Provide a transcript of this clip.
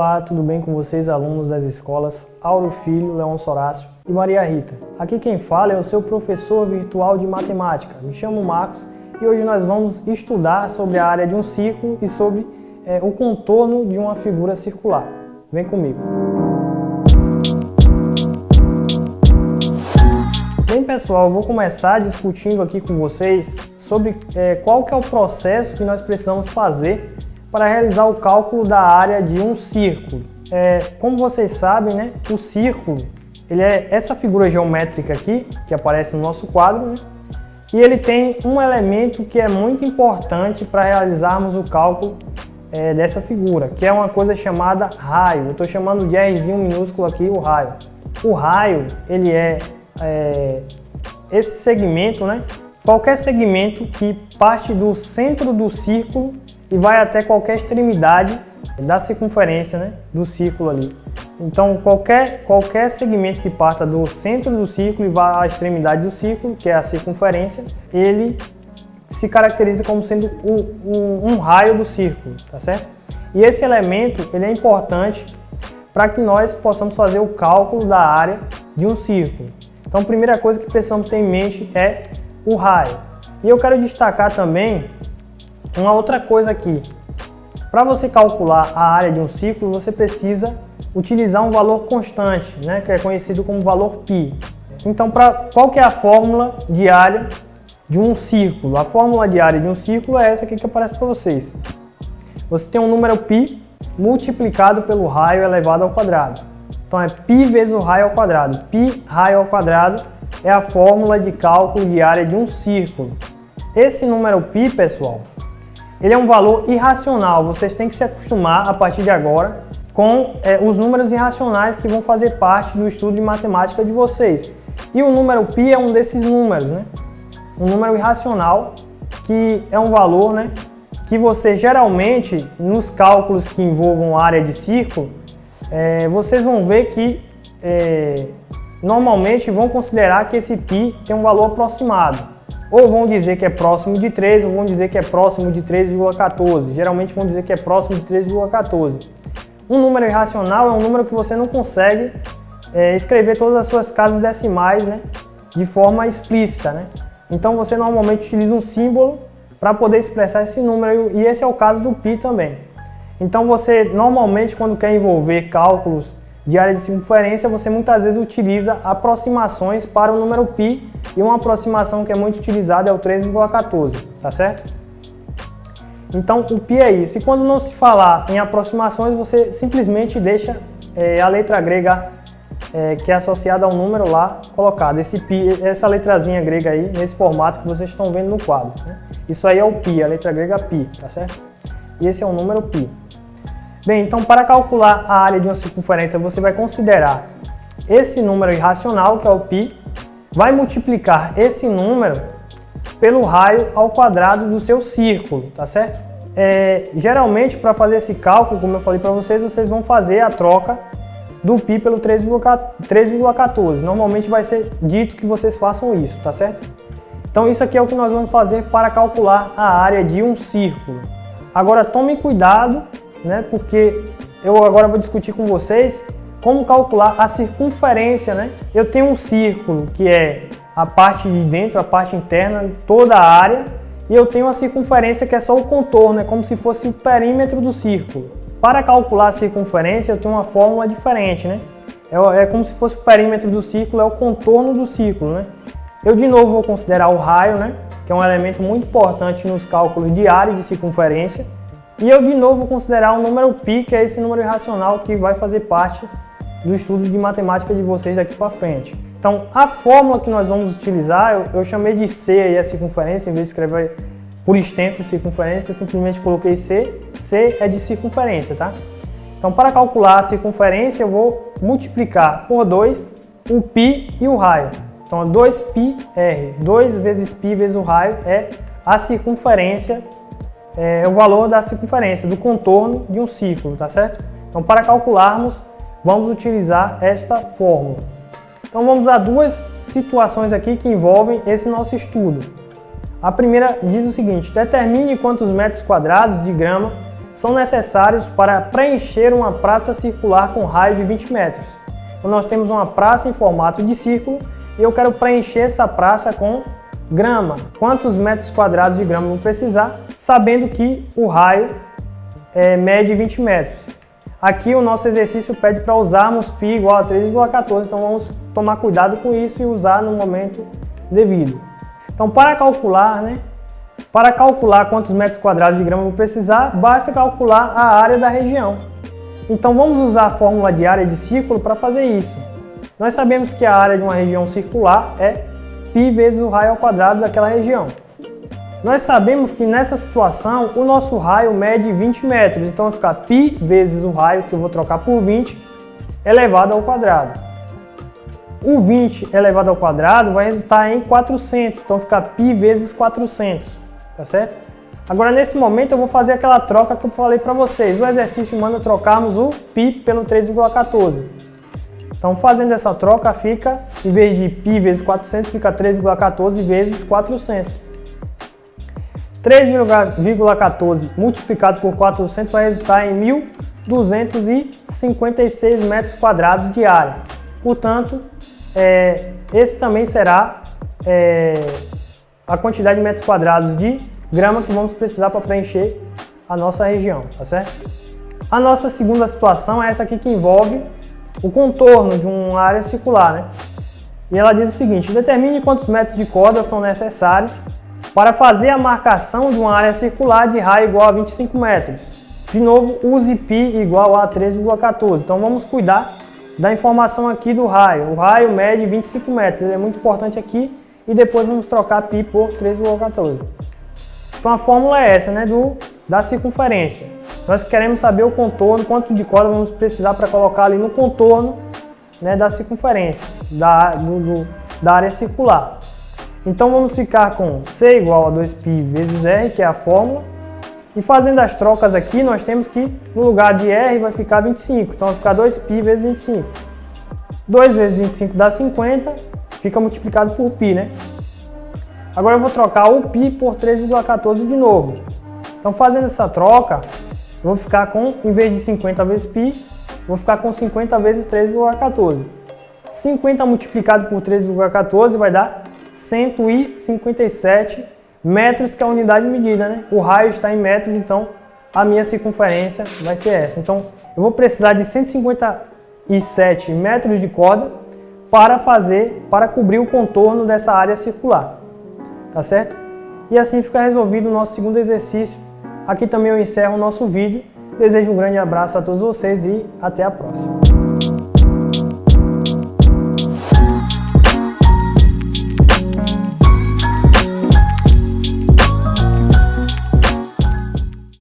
Olá, tudo bem com vocês, alunos das escolas Auro Filho, Leôncio Horácio e Maria Rita? Aqui quem fala é o seu professor virtual de matemática. Me chamo Marcos e hoje nós vamos estudar sobre a área de um círculo e sobre o contorno de uma figura circular. Vem comigo. Bem pessoal, eu vou começar discutindo aqui com vocês sobre qual que é o processo que nós precisamos fazer para realizar o cálculo da área de um círculo. Como vocês sabem, né, o círculo ele é essa figura geométrica aqui, que aparece no nosso quadro, né, e ele tem um elemento que é muito importante para realizarmos o cálculo dessa figura, que é uma coisa chamada raio. Eu estou chamando de Rzinho minúsculo aqui, o raio. O raio, ele é esse segmento, né, qualquer segmento que parte do centro do círculo e vai até qualquer extremidade da circunferência, né, do círculo ali. Então, qualquer segmento que parta do centro do círculo e vá à extremidade do círculo, que é a circunferência, ele se caracteriza como sendo um raio do círculo, tá certo? E esse elemento ele é importante para que nós possamos fazer o cálculo da área de um círculo. Então, a primeira coisa que precisamos ter em mente é o raio. E eu quero destacar também uma outra coisa aqui. Para você calcular a área de um círculo, você precisa utilizar um valor constante, né, que é conhecido como valor π. Então, qual que é a fórmula de área de um círculo? A fórmula de área de um círculo é essa aqui que aparece para vocês. Você tem um número π multiplicado pelo raio elevado ao quadrado. Então, é π vezes o raio ao quadrado. Π raio ao quadrado é a fórmula de cálculo de área de um círculo. Esse número π, pessoal, ele é um valor irracional. Vocês têm que se acostumar a partir de agora com os números irracionais que vão fazer parte do estudo de matemática de vocês. E o número π é um desses números, né? Um número irracional que é um valor, né, que você geralmente, nos cálculos que envolvam área de círculo, vocês vão ver que normalmente vão considerar que esse π tem um valor aproximado. Ou vão dizer que é próximo de 3, ou vão dizer que é próximo de 3,14. Geralmente vão dizer que é próximo de 3,14. Um número irracional é um número que você não consegue escrever todas as suas casas decimais, né, de forma explícita, né? Então você normalmente utiliza um símbolo para poder expressar esse número, e esse é o caso do π também. Então você normalmente, quando quer envolver cálculos de área de circunferência, você muitas vezes utiliza aproximações para o número π, e uma aproximação que é muito utilizada é o 3,14, tá certo? Então o π é isso. E quando não se falar em aproximações, você simplesmente deixa a letra grega que é associada ao número lá colocado. Esse π, essa letrazinha grega aí, nesse formato que vocês estão vendo no quadro, né? Isso aí é o π, a letra grega π, tá certo? E esse é o número π. Bem, então para calcular a área de uma circunferência, você vai considerar esse número irracional, que é o π, vai multiplicar esse número pelo raio ao quadrado do seu círculo, tá certo? Geralmente, para fazer esse cálculo, como eu falei para vocês, vocês vão fazer a troca do π pelo 3,14. Normalmente vai ser dito que vocês façam isso, tá certo? Então isso aqui é o que nós vamos fazer para calcular a área de um círculo. Agora tome cuidado, né, porque eu agora vou discutir com vocês como calcular a circunferência, né? Eu tenho um círculo que é a parte de dentro, a parte interna, toda a área, e eu tenho a circunferência que é só o contorno, é como se fosse o perímetro do círculo. Para calcular a circunferência eu tenho uma fórmula diferente, né? É como se fosse o perímetro do círculo, é o contorno do círculo, né? Eu de novo vou considerar o raio, né, que é um elemento muito importante nos cálculos de área e de circunferência. E eu de novo vou considerar o número π, que é esse número irracional que vai fazer parte do estudo de matemática de vocês daqui para frente. Então, a fórmula que nós vamos utilizar, eu chamei de C aí a circunferência, em vez de escrever por extenso circunferência, eu simplesmente coloquei C. C é de circunferência, tá? Então, para calcular a circunferência, eu vou multiplicar por 2 o π e o raio. Então, 2πr, 2 vezes π vezes o raio é a circunferência, é o valor da circunferência, do contorno de um círculo, tá certo? Então, para calcularmos, vamos utilizar esta fórmula. Então, vamos a duas situações aqui que envolvem esse nosso estudo. A primeira diz o seguinte: determine quantos metros quadrados de grama são necessários para preencher uma praça circular com raio de 20 metros. Então nós temos uma praça em formato de círculo e eu quero preencher essa praça com grama. Quantos metros quadrados de grama eu vou precisar, sabendo que o raio mede 20 metros. Aqui o nosso exercício pede para usarmos π igual a 3,14, então vamos tomar cuidado com isso e usar no momento devido. Então para calcular quantos metros quadrados de grama eu vou precisar, basta calcular a área da região. Então vamos usar a fórmula de área de círculo para fazer isso. Nós sabemos que a área de uma região circular é π vezes o raio ao quadrado daquela região. Nós sabemos que nessa situação o nosso raio mede 20 metros, então vai ficar π vezes o raio, que eu vou trocar por 20, elevado ao quadrado. O 20 elevado ao quadrado vai resultar em 400, então fica π vezes 400, tá certo? Agora nesse momento eu vou fazer aquela troca que eu falei para vocês. O exercício manda trocarmos o π pelo 3,14. Então fazendo essa troca fica, em vez de π vezes 400, fica 3,14 vezes 400. 3,14 multiplicado por 400 vai resultar em 1.256 metros quadrados de área. Portanto, esse também será a quantidade de metros quadrados de grama que vamos precisar para preencher a nossa região, tá certo? A nossa segunda situação é essa aqui que envolve o contorno de uma área circular, né? E ela diz o seguinte: determine quantos metros de corda são necessários para fazer a marcação de uma área circular de raio igual a 25 metros. De novo, use π igual a 3,14. Então vamos cuidar da informação aqui do raio. O raio mede 25 metros, ele é muito importante aqui, e depois vamos trocar π por 3,14. Então a fórmula é essa, né, da circunferência. Nós queremos saber o contorno, quanto de corda vamos precisar para colocar ali no contorno, né, da circunferência, da área circular. Então vamos ficar com C igual a 2π vezes R, que é a fórmula. E fazendo as trocas aqui, nós temos que no lugar de R vai ficar 25. Então vai ficar 2π vezes 25. 2 vezes 25 dá 50, fica multiplicado por π, né? Agora eu vou trocar o π por 3,14 de novo. Então fazendo essa troca, eu vou ficar com, em vez de 50 vezes π, vou ficar com 50 vezes 3,14. 50 multiplicado por 3,14 vai dar 157 metros, que é a unidade de medida, né? O raio está em metros, então a minha circunferência vai ser essa. Então eu vou precisar de 157 metros de corda para cobrir o contorno dessa área circular, tá certo? E assim fica resolvido o nosso segundo exercício. Aqui também eu encerro o nosso vídeo. Desejo um grande abraço a todos vocês e até a próxima.